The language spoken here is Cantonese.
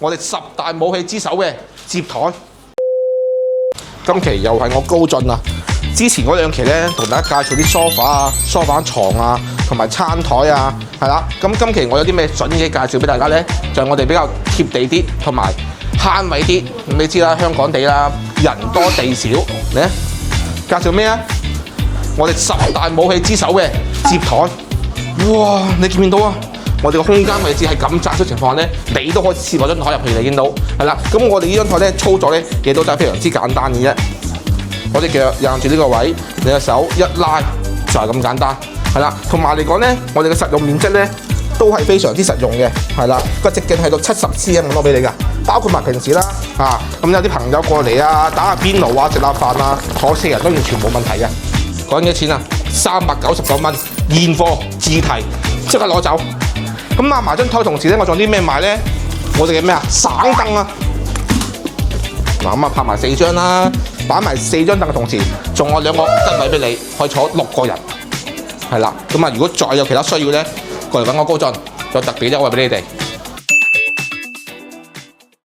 我哋10大武器之首嘅摺枱。今期又係我高進啊！之前嗰2期咧，同大家介紹啲梳化啊、梳化床啊，同埋餐枱啊，係啦。咁今期我有啲咩筍嘢介紹俾大家咧？就係我哋比較貼地啲，同埋慳位啲。咁你知啦，香港地啦，人多地少，嚟介紹咩啊？我哋10大武器之首嘅摺枱。哇！你見唔見到啊？我哋個空間位置係咁窄嘅情況下咧，你都可以攝落張枱入去，你見到係啦。咁我哋呢張枱咧操作咧，亦都真係非常之簡單嘅啫。我隻腳硬住呢個位，你隻手一拉就係咁簡單，係啦。同埋嚟講咧，我哋嘅實用面積咧都係非常之實用嘅，係啦。個直徑係到70 cm 咁多俾你㗎，包括埋平時啦咁有啲朋友過嚟啊，打下邊爐啊，食下飯啊，坐4人都完全冇問題嘅。講緊幾多錢啊？399蚊，現貨自提，即刻攞走。咁攬埋張枱同時咧，我仲有啲咩賣咧？我哋嘅咩啊？省凳啊！嗱咁啊，拍埋4張啦，擺埋4張凳嘅同時，仲有2個吉位俾你，可以坐6個人。係啦，咁啊，如果再有其他需要咧，過嚟揾我高進，有特別優惠俾你哋。